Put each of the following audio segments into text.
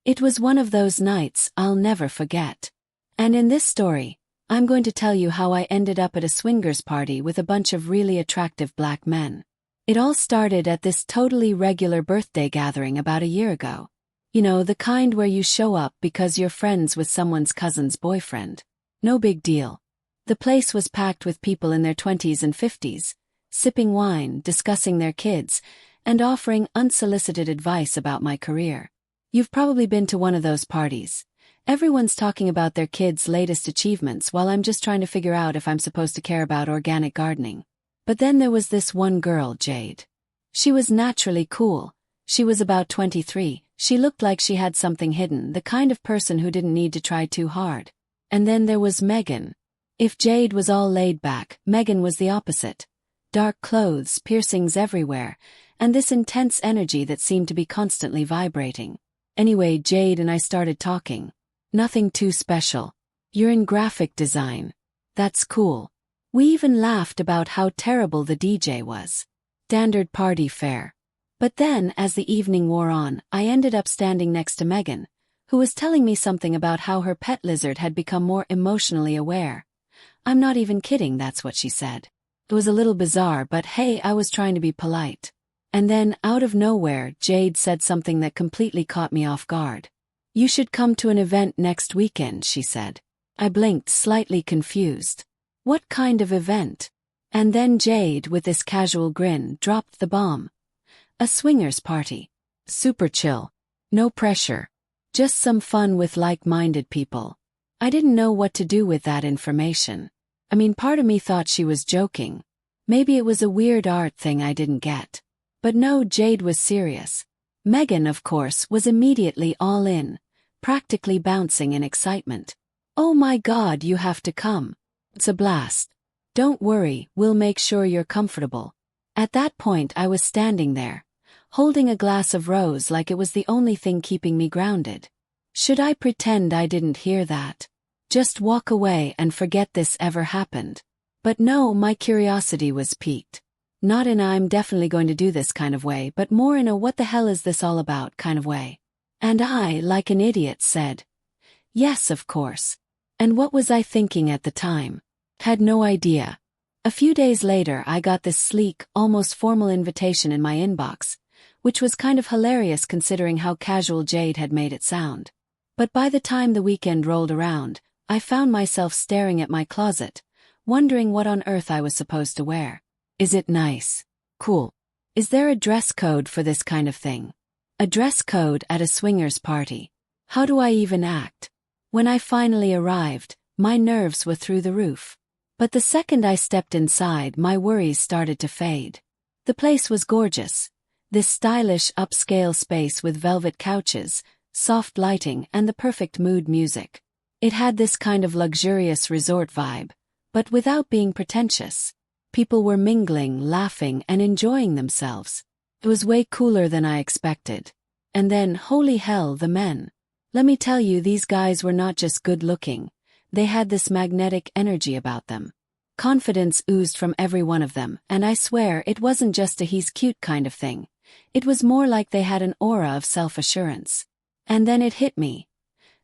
It was one of those nights I'll never forget. And in this story, I'm going to tell you how I ended up at a swingers party with a bunch of really attractive black men. It all started at this totally regular birthday gathering about a year ago. You know, the kind where you show up because you're friends with someone's cousin's boyfriend. No big deal. The place was packed with people in their 20s and 50s, sipping wine, discussing their kids, and offering unsolicited advice about my career. You've probably been to one of those parties. Everyone's talking about their kids' latest achievements while I'm just trying to figure out if I'm supposed to care about organic gardening. But then there was this one girl, Jade. She was naturally cool. She was about 23. She looked like she had something hidden, the kind of person who didn't need to try too hard. And then there was Megan. If Jade was all laid back, Megan was the opposite. Dark clothes, piercings everywhere, and this intense energy that seemed to be constantly vibrating. Anyway, Jade and I started talking. Nothing too special. You're in graphic design. That's cool. We even laughed about how terrible the DJ was. Standard party fare. But then, as the evening wore on, I ended up standing next to Megan, who was telling me something about how her pet lizard had become more emotionally aware. I'm not even kidding, that's what she said. It was a little bizarre, but hey, I was trying to be polite. And then, out of nowhere, Jade said something that completely caught me off guard. You should come to an event next weekend, she said. I blinked, slightly confused. What kind of event? And then Jade, with this casual grin, dropped the bomb. A swingers party. Super chill. No pressure. Just some fun with like-minded people. I didn't know what to do with that information. I mean, part of me thought she was joking. Maybe it was a weird art thing I didn't get. But no, Jade was serious. Megan, of course, was immediately all in, practically bouncing in excitement. Oh my God, you have to come. It's a blast. Don't worry, we'll make sure you're comfortable. At that point I was standing there, holding a glass of rose like it was the only thing keeping me grounded. Should I pretend I didn't hear that? Just walk away and forget this ever happened? But no, my curiosity was piqued. Not in a I'm definitely going to do this kind of way, but more in a what the hell is this all about kind of way. And I, like an idiot, said, yes, of course. And what was I thinking at the time? Had no idea. A few days later I got this sleek, almost formal invitation in my inbox, which was kind of hilarious considering how casual Jade had made it sound. But by the time the weekend rolled around, I found myself staring at my closet, wondering what on earth I was supposed to wear. Is it nice? Cool. Is there a dress code for this kind of thing? A dress code at a swingers party. How do I even act? When I finally arrived, my nerves were through the roof. But the second I stepped inside, my worries started to fade. The place was gorgeous. This stylish, upscale space with velvet couches, soft lighting, and the perfect mood music. It had this kind of luxurious resort vibe, but without being pretentious. People were mingling, laughing, and enjoying themselves. It was way cooler than I expected. And then, holy hell, the men. Let me tell you, these guys were not just good-looking. They had this magnetic energy about them. Confidence oozed from every one of them, and I swear it wasn't just a he's cute kind of thing. It was more like they had an aura of self-assurance. And then it hit me.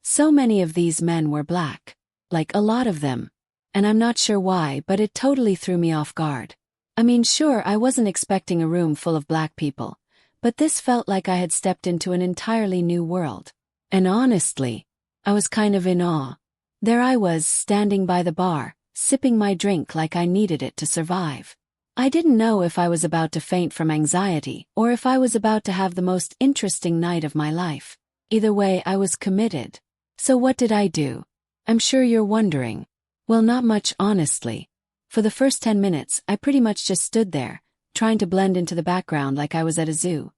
So many of these men were black. Like a lot of them. And I'm not sure why, but it totally threw me off guard. I mean, sure, I wasn't expecting a room full of black people, but this felt like I had stepped into an entirely new world. And honestly, I was kind of in awe. There I was, standing by the bar, sipping my drink like I needed it to survive. I didn't know if I was about to faint from anxiety or if I was about to have the most interesting night of my life. Either way, I was committed. So what did I do? I'm sure you're wondering. Well, not much, honestly. For the first 10 minutes, I pretty much just stood there, trying to blend into the background like I was at a zoo.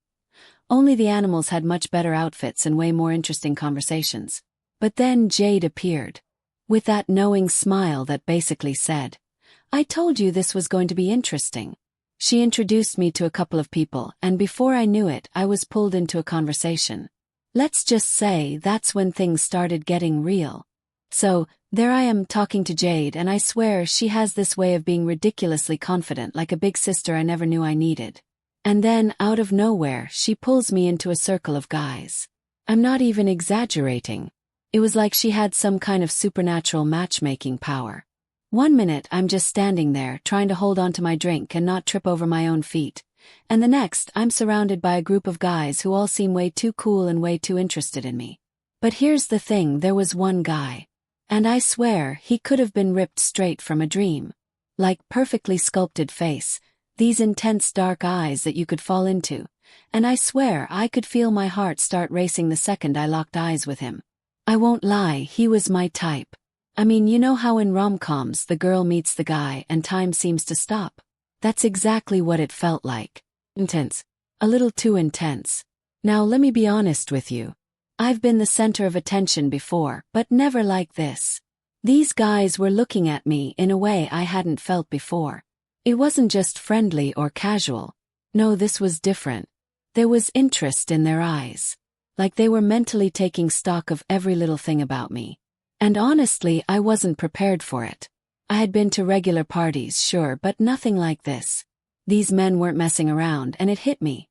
Only the animals had much better outfits and way more interesting conversations. But then Jade appeared. With that knowing smile that basically said, I told you this was going to be interesting. She introduced me to a couple of people, and before I knew it, I was pulled into a conversation. Let's just say that's when things started getting real. So, there I am talking to Jade, and I swear she has this way of being ridiculously confident, like a big sister I never knew I needed. And then, out of nowhere, she pulls me into a circle of guys. I'm not even exaggerating. It was like she had some kind of supernatural matchmaking power. One minute I'm just standing there trying to hold on to my drink and not trip over my own feet, and the next I'm surrounded by a group of guys who all seem way too cool and way too interested in me. But here's the thing, there was one guy. And I swear he could have been ripped straight from a dream. Like perfectly sculpted face, these intense dark eyes that you could fall into, and I swear I could feel my heart start racing the second I locked eyes with him. I won't lie, he was my type. I mean, you know how in rom-coms the girl meets the guy and time seems to stop? That's exactly what it felt like. Intense. A little too intense. Now let me be honest with you. I've been the center of attention before, but never like this. These guys were looking at me in a way I hadn't felt before. It wasn't just friendly or casual. No, this was different. There was interest in their eyes. Like they were mentally taking stock of every little thing about me. And honestly, I wasn't prepared for it. I had been to regular parties, sure, but nothing like this. These men weren't messing around, and it hit me.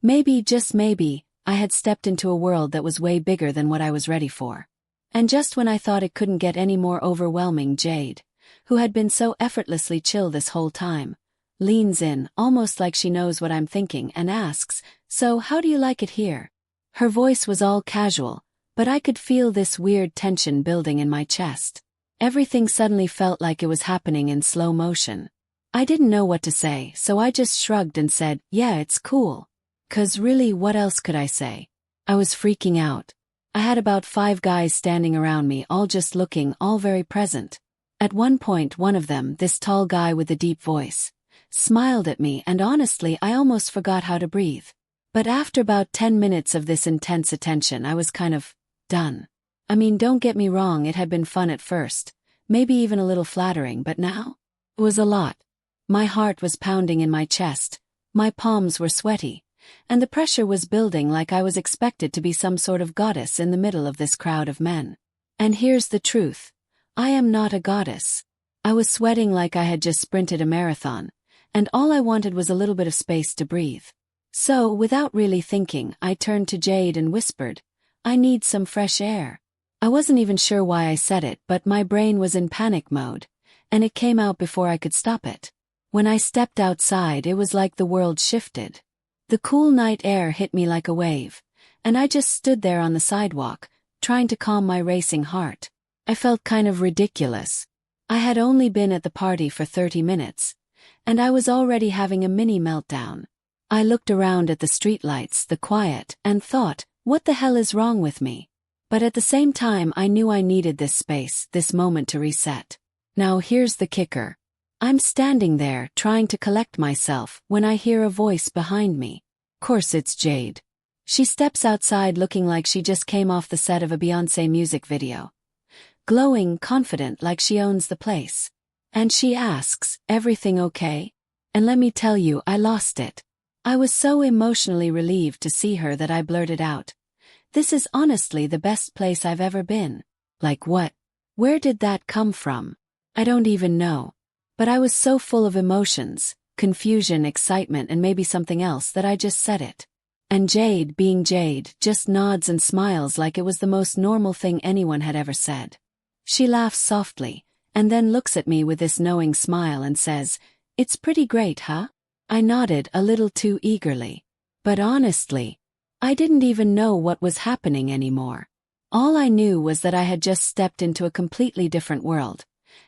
Maybe, just maybe, I had stepped into a world that was way bigger than what I was ready for. And just when I thought it couldn't get any more overwhelming, Jade, who had been so effortlessly chill this whole time, leans in, almost like she knows what I'm thinking, and asks, "So how do you like it here?" Her voice was all casual, but I could feel this weird tension building in my chest. Everything suddenly felt like it was happening in slow motion. I didn't know what to say, so I just shrugged and said, "Yeah, it's cool." 'Cause really, what else could I say? I was freaking out. I had about 5 guys standing around me, all just looking, all very present. At one point, one of them, this tall guy with the deep voice, smiled at me, and honestly, I almost forgot how to breathe. But after about 10 minutes of this intense attention, I was kind of done. I mean, don't get me wrong, it had been fun at first, maybe even a little flattering, but now? It was a lot. My heart was pounding in my chest, my palms were sweaty, and the pressure was building like I was expected to be some sort of goddess in the middle of this crowd of men. And here's the truth. I am not a goddess. I was sweating like I had just sprinted a marathon, and all I wanted was a little bit of space to breathe. So, without really thinking, I turned to Jade and whispered, "I need some fresh air." I wasn't even sure why I said it, but my brain was in panic mode, and it came out before I could stop it. When I stepped outside, it was like the world shifted. The cool night air hit me like a wave, and I just stood there on the sidewalk, trying to calm my racing heart. I felt kind of ridiculous. I had only been at the party for 30 minutes, and I was already having a mini meltdown. I looked around at the streetlights, the quiet, and thought, what the hell is wrong with me? But at the same time, I knew I needed this space, this moment to reset. Now here's the kicker. I'm standing there, trying to collect myself, when I hear a voice behind me. Of course it's Jade. She steps outside looking like she just came off the set of a Beyoncé music video. Glowing, confident, like she owns the place. And she asks, "Everything okay?" And let me tell you, I lost it. I was so emotionally relieved to see her that I blurted out, "This is honestly the best place I've ever been." Like what? Where did that come from? I don't even know. But I was so full of emotions, confusion, excitement, and maybe something else that I just said it. And Jade, being Jade, just nods and smiles like it was the most normal thing anyone had ever said. She laughs softly, and then looks at me with this knowing smile and says, "It's pretty great, huh?" I nodded a little too eagerly. But honestly, I didn't even know what was happening anymore. All I knew was that I had just stepped into a completely different world,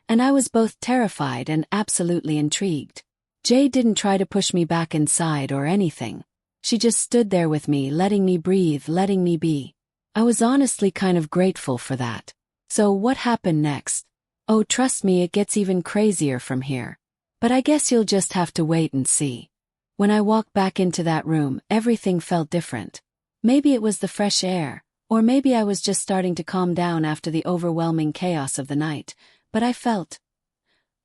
and I was both terrified and absolutely intrigued. Jade didn't try to push me back inside or anything. She just stood there with me, letting me breathe, letting me be. I was honestly kind of grateful for that. So what happened next? Oh, trust me, it gets even crazier from here. But I guess you'll just have to wait and see. When I walked back into that room, everything felt different. Maybe it was the fresh air, or maybe I was just starting to calm down after the overwhelming chaos of the night, but I felt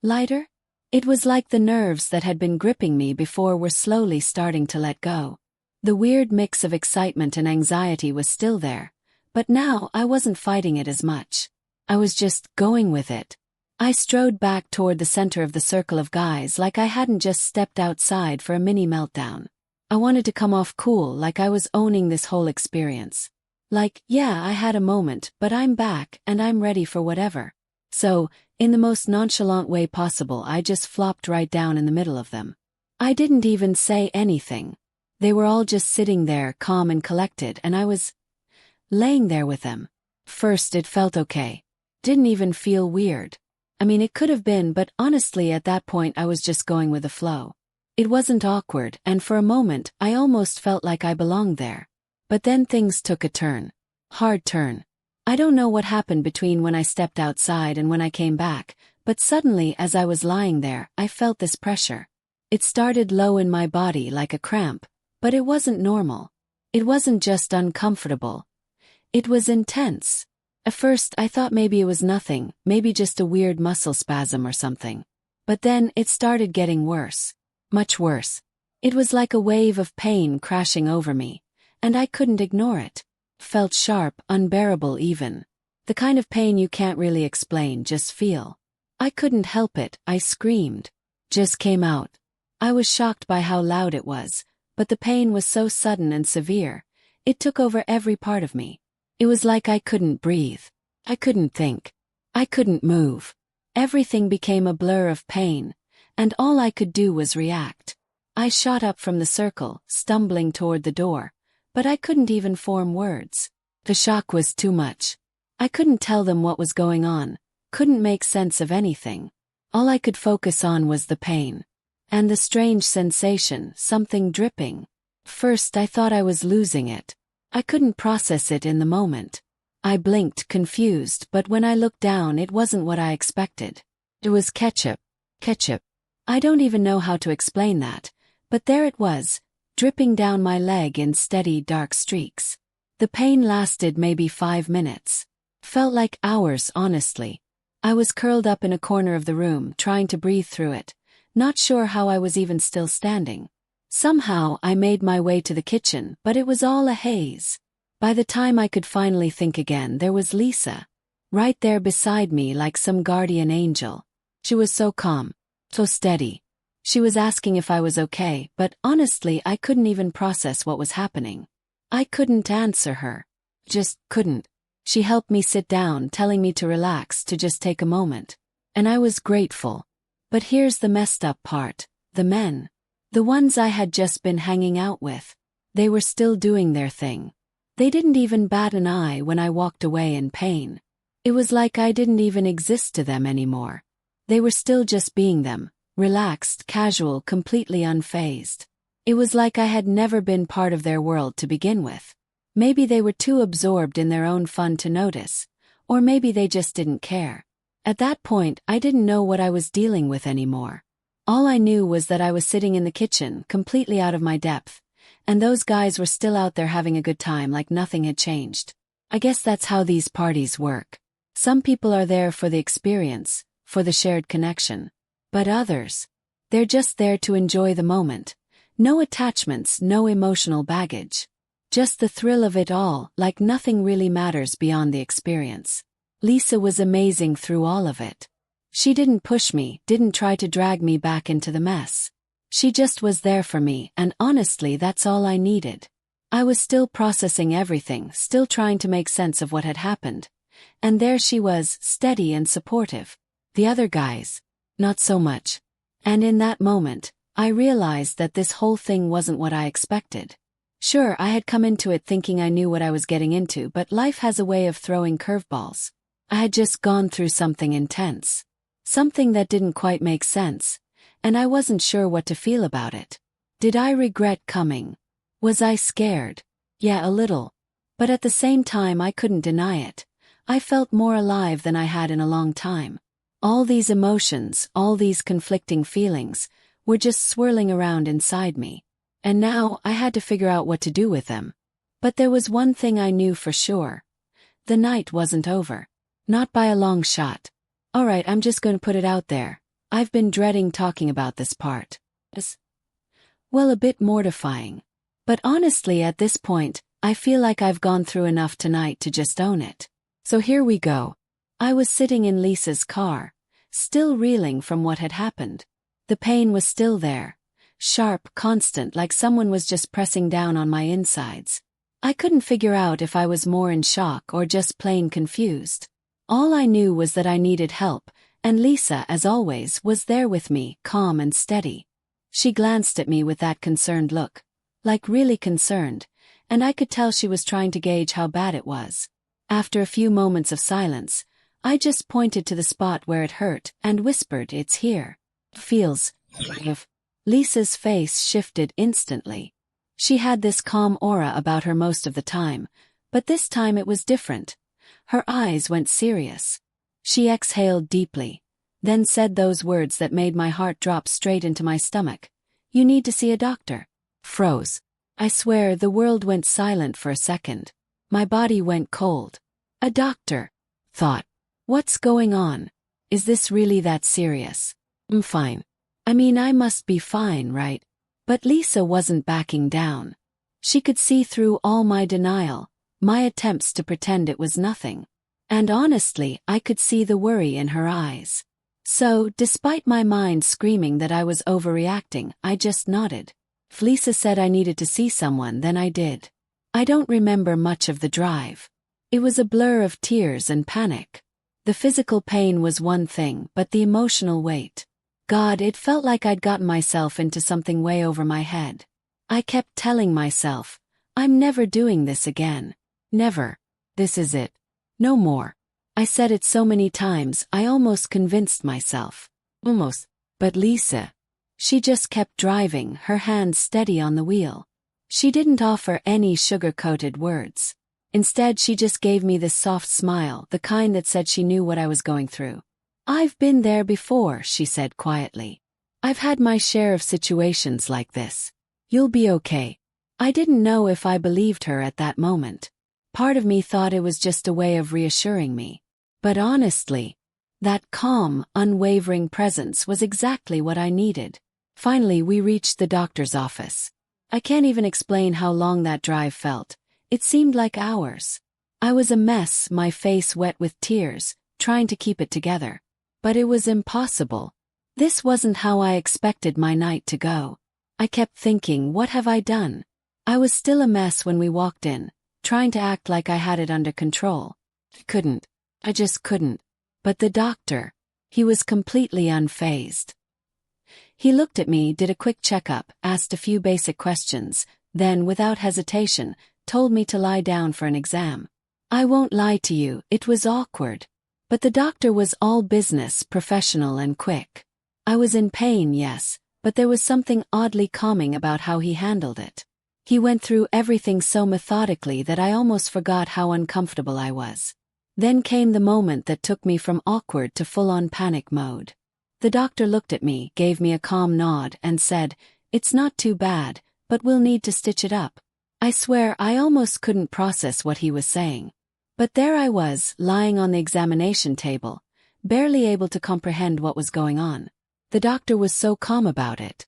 lighter. It was like the nerves that had been gripping me before were slowly starting to let go. The weird mix of excitement and anxiety was still there, but now I wasn't fighting it as much. I was just going with it. I strode back toward the center of the circle of guys like I hadn't just stepped outside for a mini meltdown. I wanted to come off cool, like I was owning this whole experience. Like, yeah, I had a moment, but I'm back, and I'm ready for whatever. So, in the most nonchalant way possible, I just flopped right down in the middle of them. I didn't even say anything. They were all just sitting there, calm and collected, and I was laying there with them. First, it felt okay. Didn't even feel weird. I mean, it could have been, but honestly, at that point, I was just going with the flow. It wasn't awkward, and for a moment, I almost felt like I belonged there. But then things took a turn. Hard turn. I don't know what happened between when I stepped outside and when I came back, but suddenly, as I was lying there, I felt this pressure. It started low in my body like a cramp, but it wasn't normal. It wasn't just uncomfortable. It was intense. At first, I thought maybe it was nothing, maybe just a weird muscle spasm or something. But then, it started getting worse. Much worse. It was like a wave of pain crashing over me, and I couldn't ignore it. Felt sharp, unbearable even. The kind of pain you can't really explain, just feel. I couldn't help it, I screamed. Just came out. I was shocked by how loud it was, but the pain was so sudden and severe. It took over every part of me. It was like I couldn't breathe. I couldn't think. I couldn't move. Everything became a blur of pain, and all I could do was react. I shot up from the circle, stumbling toward the door, but I couldn't even form words. The shock was too much. I couldn't tell them what was going on, couldn't make sense of anything. All I could focus on was the pain. And the strange sensation, something dripping. First I thought I was losing it. I couldn't process it in the moment. I blinked, confused, but when I looked down it wasn't what I expected. It was ketchup. Ketchup. I don't even know how to explain that, but there it was, dripping down my leg in steady dark streaks. The pain lasted maybe 5 minutes. Felt like hours, honestly. I was curled up in a corner of the room, trying to breathe through it, not sure how I was even still standing. Somehow I made my way to the kitchen, but it was all a haze. By the time I could finally think again, there was Lisa, right there beside me like some guardian angel. She was so calm, so steady. She was asking if I was okay, but honestly I couldn't even process what was happening. I couldn't answer her. Just couldn't. She helped me sit down, telling me to relax, to just take a moment. And I was grateful. But here's the messed up part. The men. The ones I had just been hanging out with. They were still doing their thing. They didn't even bat an eye when I walked away in pain. It was like I didn't even exist to them anymore. They were still just being them, relaxed, casual, completely unfazed. It was like I had never been part of their world to begin with. Maybe they were too absorbed in their own fun to notice, or maybe they just didn't care. At that point, I didn't know what I was dealing with anymore. All I knew was that I was sitting in the kitchen, completely out of my depth, and those guys were still out there having a good time like nothing had changed. I guess that's how these parties work. Some people are there for the experience, for the shared connection. But others, they're just there to enjoy the moment. No attachments, no emotional baggage. Just the thrill of it all, like nothing really matters beyond the experience. Lisa was amazing through all of it. She didn't push me, didn't try to drag me back into the mess. She just was there for me, and honestly that's all I needed. I was still processing everything, still trying to make sense of what had happened. And there she was, steady and supportive. The other guys, not so much. And in that moment, I realized that this whole thing wasn't what I expected. Sure, I had come into it thinking I knew what I was getting into, but life has a way of throwing curveballs. I had just gone through something intense. Something that didn't quite make sense, and I wasn't sure what to feel about it. Did I regret coming? Was I scared? Yeah, a little. But at the same time I couldn't deny it. I felt more alive than I had in a long time. All these emotions, all these conflicting feelings, were just swirling around inside me. And now I had to figure out what to do with them. But there was one thing I knew for sure. The night wasn't over. Not by a long shot. Alright, I'm just going to put it out there. I've been dreading talking about this part. It's, well, a bit mortifying. But honestly, at this point, I feel like I've gone through enough tonight to just own it. So here we go. I was sitting in Lisa's car, still reeling from what had happened. The pain was still there. Sharp, constant, like someone was just pressing down on my insides. I couldn't figure out if I was more in shock or just plain confused. All I knew was that I needed help, and Lisa, as always, was there with me, calm and steady. She glanced at me with that concerned look, like really concerned, and I could tell she was trying to gauge how bad it was. After a few moments of silence, I just pointed to the spot where it hurt and whispered, "It's here. Feels if." Lisa's face shifted instantly. She had this calm aura about her most of the time, but this time it was different. Her eyes went serious. She exhaled deeply, then said those words that made my heart drop straight into my stomach. "You need to see a doctor." Froze. I swear the world went silent for a second. My body went cold. A doctor. Thought. What's going on? Is this really that serious? I'm fine. I mean, I must be fine, right? But Lisa wasn't backing down. She could see through all my denial, my attempts to pretend it was nothing. And honestly, I could see the worry in her eyes. So, despite my mind screaming that I was overreacting, I just nodded. If Lisa said I needed to see someone, then I did. I don't remember much of the drive. It was a blur of tears and panic. The physical pain was one thing, but the emotional weight. God, it felt like I'd gotten myself into something way over my head. I kept telling myself, I'm never doing this again. Never. This is it. No more. I said it so many times, I almost convinced myself. Almost. But Lisa. She just kept driving, her hands steady on the wheel. She didn't offer any sugar-coated words. Instead, she just gave me this soft smile, the kind that said she knew what I was going through. "I've been there before," she said quietly. "I've had my share of situations like this. You'll be okay." I didn't know if I believed her at that moment. Part of me thought it was just a way of reassuring me. But honestly, that calm, unwavering presence was exactly what I needed. Finally, we reached the doctor's office. I can't even explain how long that drive felt. It seemed like hours. I was a mess, my face wet with tears, trying to keep it together. But it was impossible. This wasn't how I expected my night to go. I kept thinking, what have I done? I was still a mess when we walked in, trying to act like I had it under control. I just couldn't. But the doctor, he was completely unfazed. He looked at me, did a quick checkup, asked a few basic questions, then, without hesitation, told me to lie down for an exam. I won't lie to you, it was awkward. But the doctor was all business, professional and quick. I was in pain, yes, but there was something oddly calming about how he handled it. He went through everything so methodically that I almost forgot how uncomfortable I was. Then came the moment that took me from awkward to full-on panic mode. The doctor looked at me, gave me a calm nod, and said, "It's not too bad, but we'll need to stitch it up." I swear I almost couldn't process what he was saying. But there I was, lying on the examination table, barely able to comprehend what was going on. The doctor was so calm about it.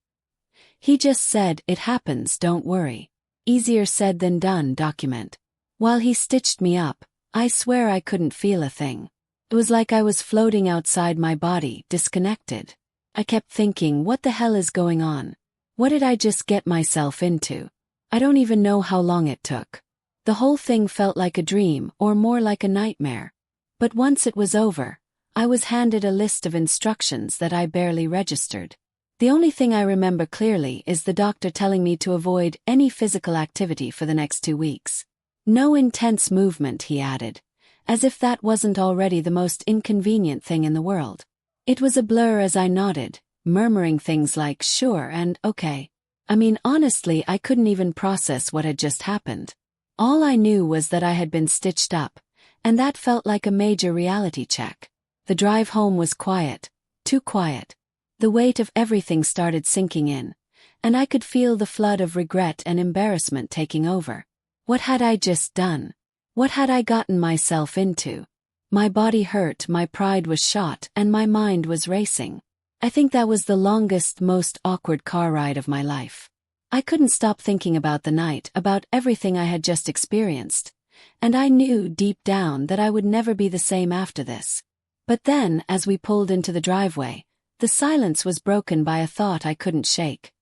He just said, "It happens, don't worry. Easier said than done, document." While he stitched me up, I swear I couldn't feel a thing. It was like I was floating outside my body, disconnected. I kept thinking, what the hell is going on? What did I just get myself into? I don't even know how long it took. The whole thing felt like a dream, or more like a nightmare. But once it was over, I was handed a list of instructions that I barely registered. The only thing I remember clearly is the doctor telling me to avoid any physical activity for the next 2 weeks. No intense movement, he added, as if that wasn't already the most inconvenient thing in the world. It was a blur as I nodded, murmuring things like sure and okay. I mean, honestly, I couldn't even process what had just happened. All I knew was that I had been stitched up, and that felt like a major reality check. The drive home was quiet, too quiet. The weight of everything started sinking in, and I could feel the flood of regret and embarrassment taking over. What had I just done? What had I gotten myself into? My body hurt, my pride was shot, and my mind was racing. I think that was the longest, most awkward car ride of my life. I couldn't stop thinking about the night, about everything I had just experienced, and I knew deep down that I would never be the same after this. But then, as we pulled into the driveway, the silence was broken by a thought I couldn't shake.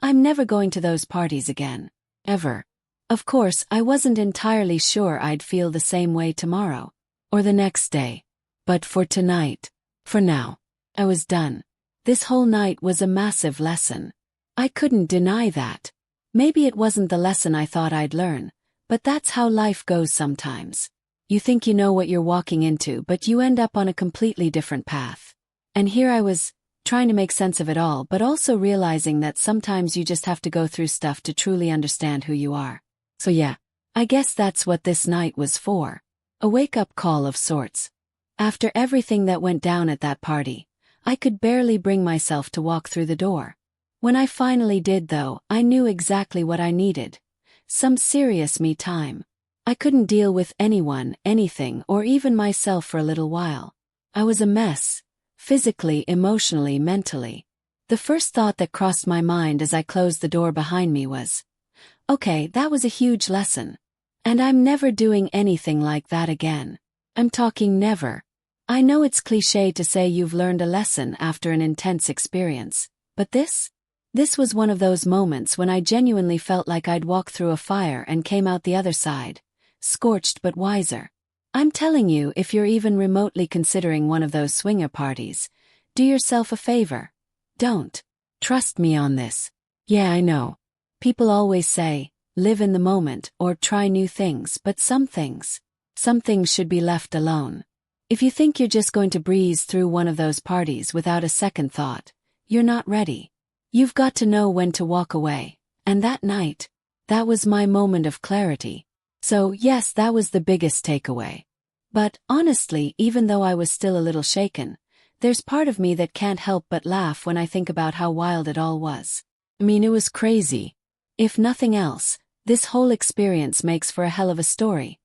I'm never going to those parties again. Ever. Of course, I wasn't entirely sure I'd feel the same way tomorrow, or the next day. But for tonight, for now, I was done. This whole night was a massive lesson. I couldn't deny that. Maybe it wasn't the lesson I thought I'd learn, but that's how life goes sometimes. You think you know what you're walking into, but you end up on a completely different path. And here I was, trying to make sense of it all, but also realizing that sometimes you just have to go through stuff to truly understand who you are. So yeah, I guess that's what this night was for. A wake-up call of sorts. After everything that went down at that party, I could barely bring myself to walk through the door. When I finally did though, I knew exactly what I needed. Some serious me time. I couldn't deal with anyone, anything, or even myself for a little while. I was a mess. Physically, emotionally, mentally. The first thought that crossed my mind as I closed the door behind me was, okay, that was a huge lesson. And I'm never doing anything like that again. I'm talking never. I know it's cliché to say you've learned a lesson after an intense experience, but this was one of those moments when I genuinely felt like I'd walked through a fire and came out the other side, scorched but wiser. I'm telling you, if you're even remotely considering one of those swinger parties, do yourself a favor. Don't. Trust me on this. Yeah, I know. People always say, live in the moment or try new things, but some things should be left alone. If you think you're just going to breeze through one of those parties without a second thought, you're not ready. You've got to know when to walk away. And that night, that was my moment of clarity. So yes, that was the biggest takeaway. But honestly, even though I was still a little shaken, there's part of me that can't help but laugh when I think about how wild it all was. I mean, it was crazy. If nothing else, this whole experience makes for a hell of a story.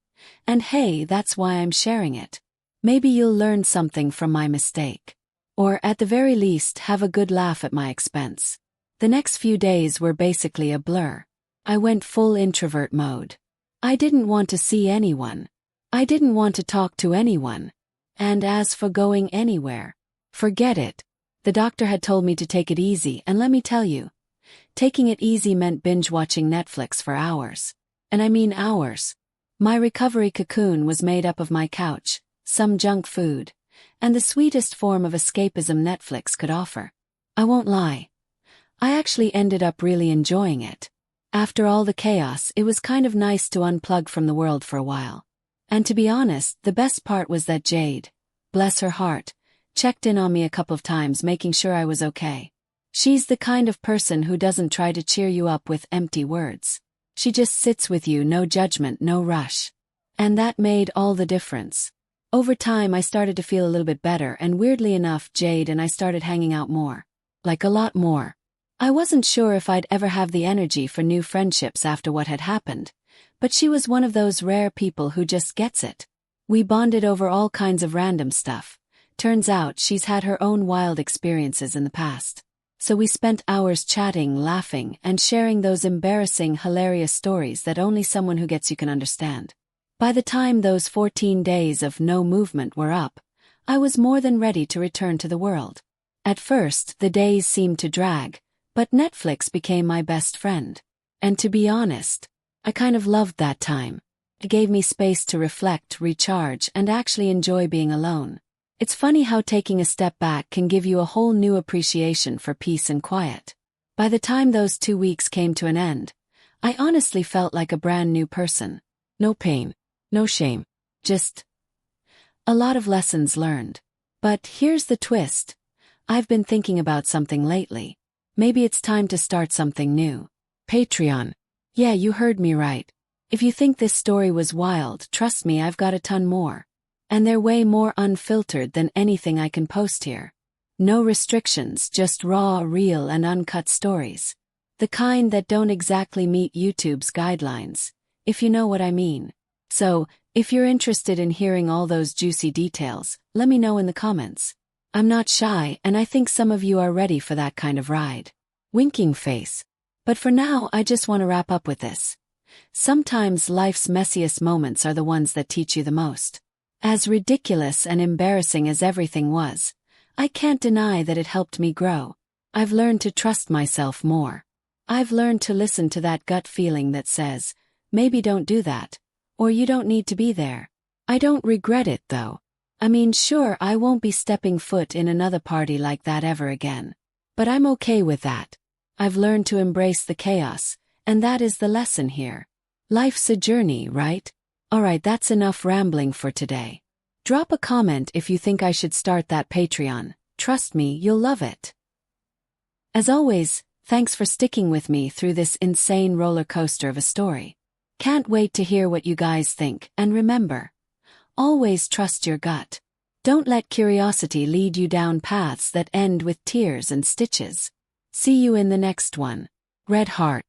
And hey, that's why I'm sharing it. Maybe you'll learn something from my mistake. Or at the very least, have a good laugh at my expense. The next few days were basically a blur. I went full introvert mode. I didn't want to see anyone. I didn't want to talk to anyone. And as for going anywhere, forget it. The doctor had told me to take it easy, and let me tell you, taking it easy meant binge-watching Netflix for hours. And I mean hours. My recovery cocoon was made up of my couch, some junk food, and the sweetest form of escapism Netflix could offer. I won't lie. I actually ended up really enjoying it. After all the chaos, it was kind of nice to unplug from the world for a while. And to be honest, the best part was that Jade, bless her heart, checked in on me a couple of times making sure I was okay. She's the kind of person who doesn't try to cheer you up with empty words. She just sits with you, no judgment, no rush. And that made all the difference. Over time, I started to feel a little bit better, and weirdly enough, Jade and I started hanging out more. Like a lot more. I wasn't sure if I'd ever have the energy for new friendships after what had happened, but she was one of those rare people who just gets it. We bonded over all kinds of random stuff. Turns out she's had her own wild experiences in the past. So we spent hours chatting, laughing, and sharing those embarrassing, hilarious stories that only someone who gets you can understand. By the time those 14 days of no movement were up, I was more than ready to return to the world. At first, the days seemed to drag, but Netflix became my best friend. And to be honest, I kind of loved that time. It gave me space to reflect, recharge, and actually enjoy being alone. It's funny how taking a step back can give you a whole new appreciation for peace and quiet. By the time those 2 weeks came to an end, I honestly felt like a brand new person. No pain, no shame, just a lot of lessons learned. But here's the twist. I've been thinking about something lately. Maybe it's time to start something new. Patreon. Yeah, you heard me right. If you think this story was wild, trust me, I've got a ton more. And they're way more unfiltered than anything I can post here. No restrictions, just raw, real, and uncut stories. The kind that don't exactly meet YouTube's guidelines, if you know what I mean. So, if you're interested in hearing all those juicy details, let me know in the comments. I'm not shy, and I think some of you are ready for that kind of ride. Winking face. But for now, I just want to wrap up with this. Sometimes life's messiest moments are the ones that teach you the most. As ridiculous and embarrassing as everything was, I can't deny that it helped me grow. I've learned to trust myself more. I've learned to listen to that gut feeling that says, maybe don't do that. Or you don't need to be there. I don't regret it though. I mean, sure, I won't be stepping foot in another party like that ever again. But I'm okay with that. I've learned to embrace the chaos, and that is the lesson here. Life's a journey, right? Alright, that's enough rambling for today. Drop a comment if you think I should start that Patreon. Trust me, you'll love it. As always, thanks for sticking with me through this insane roller coaster of a story. Can't wait to hear what you guys think, and remember, always trust your gut. Don't let curiosity lead you down paths that end with tears and stitches. See you in the next one. Red Heart.